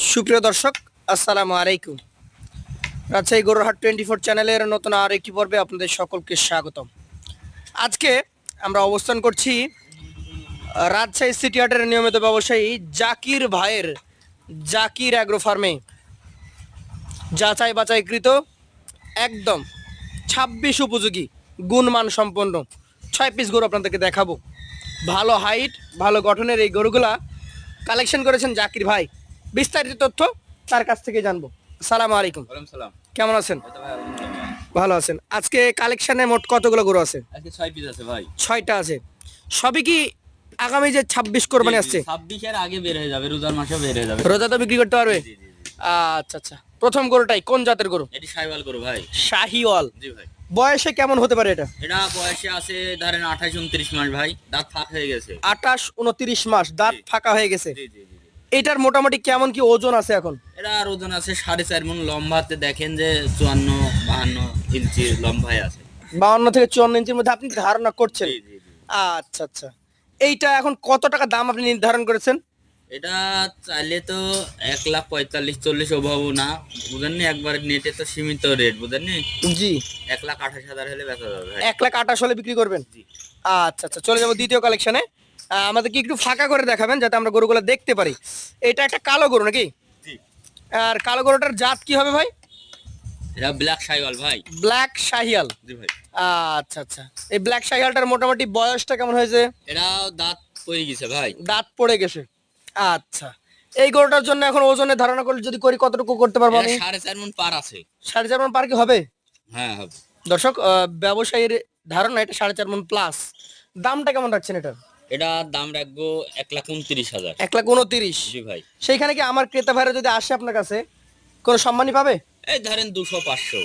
সুপ্রিয় দর্শক, আসসালামু আলাইকুম। রাজশাহী গরুরহাট 24 চ্যানেলের নতুন আর একটি পর্বে আপনাদের সকলকে স্বাগতম। আজকে আমরা অবস্থান করছি রাজশাহী সিটি হাটের নিয়মিত ব্যবসায়ী জাকির ভাইয়ের জাকির অ্যাগ্রো ফার্মে যাচাই বাছাইকৃত একদম 26 উপযোগী গুণমান সম্পন্ন 6 পিস গরু আপনাদেরকে দেখাবো। ভালো হাইট, ভালো গঠনের এই গরুগুলা কালেকশন করেছেন জাকির ভাই। বিস্তারিত তথ্য তার কাছ থেকে জানবো। আসসালামু আলাইকুম। ওয়ালাইকুম সালাম। কেমন আছেন? এই তো ভাই আলহামদুলিল্লাহ। ভালো আছেন। আজকে কালেকশনে মোট কতগুলো গরু আছে? আজকে 6 পিস আছে ভাই। 6টা আছে। সবই কি আগামী যে 26 কোরবানি আসছে 26 এর আগে বের হয়ে যাবে, রোজার মাসে বের হয়ে যাবে। রোজা তো বিক্রি করতে পারবে? জি জি জি। আচ্ছা আচ্ছা। প্রথম গরুটাই কোন জাতের গরু? এটি শাইওয়াল গরু ভাই। শাহিওয়াল। জি ভাই। বয়সে কেমন হতে পারে এটা? এটা বয়সে আছে ধরেন 28 29 মাস ভাই। দাঁত ফাঁক হয়ে গেছে। 28 29 মাস, দাঁত জি। ফাঁকা হয়ে গেছে। জি জি জি। এটার মোটামুটি কেমন কি ওজন আছে এখন? এটা ওজন আছে 4.5 মণ, লম্বাতে দেখেন যে 54 52 ইঞ্চি লম্বায় আছে। 52 থেকে 54 ইঞ্চির মধ্যে আপনি ধারণা করছেন? জি জি জি। আচ্ছা আচ্ছা। এইটা এখন কত টাকা দাম আপনি নির্ধারণ করেছেন? এটা চাইলে তো 1,45,40 অভাবও না, বুঝেননি? একবারে নেটে তো সীমিত রেট, বুঝেননি? জি। 1,28,000 হলে বেচা যাবে ভাই। 1,28,000 হলে বিক্রি করবেন? জি। আচ্ছা আচ্ছা, চলে যাবো দ্বিতীয় কালেকশনে। আমাদেরকে একটু ফাঁকা করে দেখাবেন যাতে আমরা গরুগুলো দেখতে পারি। এটা একটা কালো গরু নাকি? জি। আর কালো গরুটার জাত কি হবে ভাই? এটা ব্ল্যাক শাইওয়াল ভাই। ব্ল্যাক শাহিয়াল। জি ভাই। আচ্ছা আচ্ছা। এই ব্ল্যাক শাহিয়ালটার মোটামুটি বয়সটা কেমন হয়েছে? এটাও দাঁত পড়ে গেছে ভাই। দাঁত পড়ে গেছে। আচ্ছা। এই গরুটার জন্য এখন ওজনের ধারণা করলে যদি করি কতটুকু করতে পারবো আমি? 4.5 মণ পার আছে। 4.5 মণ পার কি হবে? হ্যাঁ হবে। দর্শক, ব্যবসায়ীর ধারণা এটা 4.5 মণ প্লাস। দামটা কেমন রাখছেন এটা? এটা দাম রাখবো 1,29,000। 1,29,000। জি ভাই। সেইখানে কি আমার ক্রেতা ভাইরা যদি আসে আপনার কাছে কোনো সম্মানই পাবে? এই ধরেন 200 500।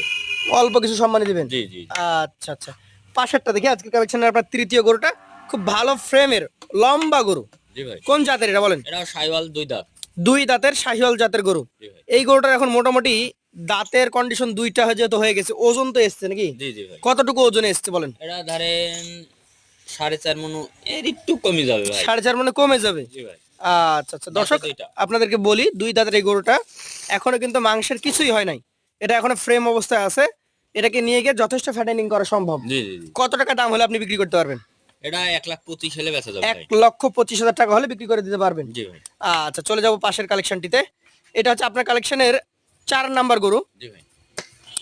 অল্প কিছু সম্মানই দিবেন? জি জি। আচ্ছা আচ্ছা। পাশেরটা দেখি আজকে কালেকশনের আপনার তৃতীয় গরুটা খুব ভালো ফ্রেমের লম্বা গরু। জি ভাই। কোন জাতের এটা বলেন? এটাও শাইওয়াল 2 দাঁত। 2 দাঁতের শাহিওয়াল জাতের গরু। জি ভাই। এই গরুটার এখন মোটামুটি দাঁতের কন্ডিশন 2টা যেহেতু হয়ে গেছে, ওজন তো এসছে নাকি? জি জি ভাই। কতটুকু ওজনে এসছে বলেন? এটা ধরেন 4.5 মণ, এর একটু কমে যাবে ভাই। 4.5 মানে কমে যাবে? জি ভাই। আচ্ছা আচ্ছা। দর্শক, দাঁতে দুইটা। আপনাদেরকে বলি 2 দাঁতের এই গরুটা এখনো কিন্তু মাংসের কিছুই হয় নাই। এটা এখনো ফ্রেম অবস্থায় আছে। এটাকে নিয়ে গিয়ে যথেষ্ট ফ্যাটেনিং করা সম্ভব। জি জি জি। কত টাকা দাম হলে আপনি বিক্রি করতে পারবেন? এটা 1,25,000 হলে বেচা যাবে ভাই। 1,25,000 টাকা হলে বিক্রি করে দিতে পারবেন? জি ভাই। আচ্ছা, চলে যাব পাশের কালেকশনটিতে। এটা হচ্ছে আপনার কালেকশনের 4 নাম্বার গরু। জি ভাই।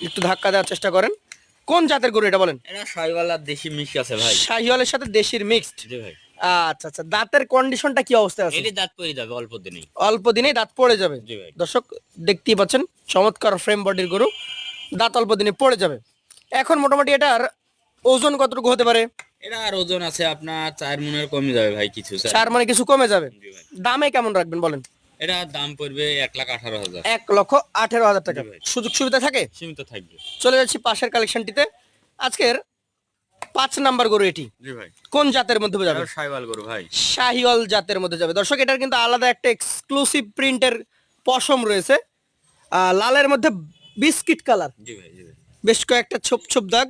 একটু ধাক্কা দেওয়ার চেষ্টা করেন। কোন জাতের গরু এটা বলেন? এটা শাইওয়াল আর দেশি মিক্স আছে ভাই। শাহিওয়ালের সাথে দেশির মিক্সড। জি ভাই। আচ্ছা আচ্ছা। দাঁতের কন্ডিশনটা কি অবস্থায় আছে? এটি দাঁত পড়ে যাবে অল্প দিনেই। অল্প দিনেই দাঁত পড়ে যাবে? জি ভাই। দর্শক, দেখতেই পাচ্ছেন চমৎকার ফ্রেম বডির গরু, দাঁত অল্প দিনে পড়ে যাবে। এখন মোটামুটি এটার ওজন কতটুকু হতে পারে? এটা আর ওজন আছে আপনার 4 মণের কমে যাবে ভাই কিছু স্যার। 4 মানে কিছু কমে যাবে। জি ভাই। দামে কেমন রাখবেন বলেন? এটা দাম পড়বে 1,18,000। 1,18,000 টাকা। জি ভাই। সুযোগ সুবিধা থাকে? সীমিত থাকবে। চলে যাচ্ছি পাশের কালেকশনটিতে। আজকের 5 নাম্বার গরু এটি জি ভাই। কোন জাতের মধ্যে যাবে? এটা শাইওয়াল গরু ভাই। শাহিওয়াল জাতের মধ্যে যাবে। দর্শক, এটার কিন্তু আলাদা একটা এক্সক্লুসিভ প্রিন্টের পশম রয়েছে, লালের মধ্যে বিস্কিট কালার, জি ভাই। জি ভাই। বেশ কয়েকটা ছোপ ছোপ দাগ।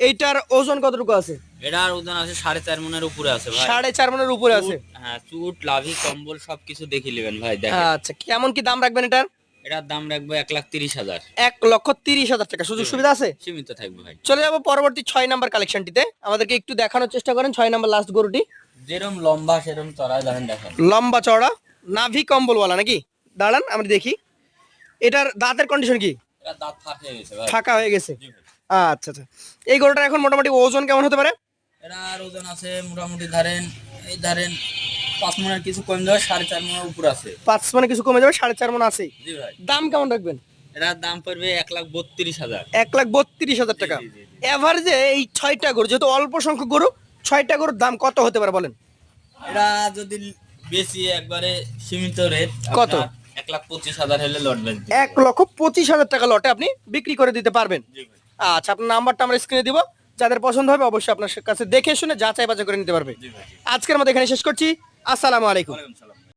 এইটার ওজন কতটুকু আছে? এটার ওজন আছে 4.5 মণের উপরে আছে ভাই। 4.5 মনের উপরে আছে? হ্যাঁ, চুট লাভি কম্বল সবকিছু দেখে নেবেন ভাই, দেখেন। আচ্ছা, কেমন কি দাম রাখবেন এটার? এটার দাম রাখবো 1,30,000। 1,30,000 টাকা। সুযোগ সুবিধা আছে? সীমিত থাকবে ভাই। চলে যাবো পরবর্তী 6 নাম্বার কালেকশনটিতে। আমাদেরকে একটু দেখানোর চেষ্টা করেন 6 নাম্বার লাস্ট গরুটি। যেরকম লম্বা সেরকম চড়া, দেখেন দেখেন। লম্বা চওড়া, নাভি কম্বলওয়ালা নাকি? দাঁড়ান আমরা দেখি। এটার দাঁতের কন্ডিশন কি? এটা দাঁত ফাঁক হয়ে গেছে ভাই। ফাঁকা হয়ে গেছে? জি ভাই। আচ্ছা আচ্ছা। এই গরুটার এখন মোটামুটি ওজন কেমন হতে পারে? এটার ওজন আছে মোটামুটি ধরেন, এই ধরেন 5 মণের কিছু কম যাবে, 4.5 মণের উপর আছে। 5 মানে কিছু কমে যাবে, 4.5 মন আছেই। জি ভাই। দাম কেমন রাখবেন? এটার দাম পড়বে 1,32,000। 1,32,000 টাকা। জি, জি, জি। এভারেজে এই 6টা গরু, যেহেতু অল্প সংখ্যক গরু, 6টা গরুর দাম কত হতে পারে বলেন? এটা যদি বেশি একবারে সীমিত রেট কত? 1,25,000 হলে লট বেচবে। 1,25,000 টাকা লটে আপনি বিক্রি করে দিতে পারবেন? জি ভাই। আচ্ছা, আপনার নাম্বারটা আমরা স্ক্রিনে দিব। যাদের পছন্দ হবে অবশ্যই আপনার কাছে দেখে শুনে যাচাই বাছাই করে নিতে পারবে। জি ভাই। আজকের মতো এখানে শেষ করছি। আসসালামু আলাইকুম। ওয়ালাইকুম সালাম।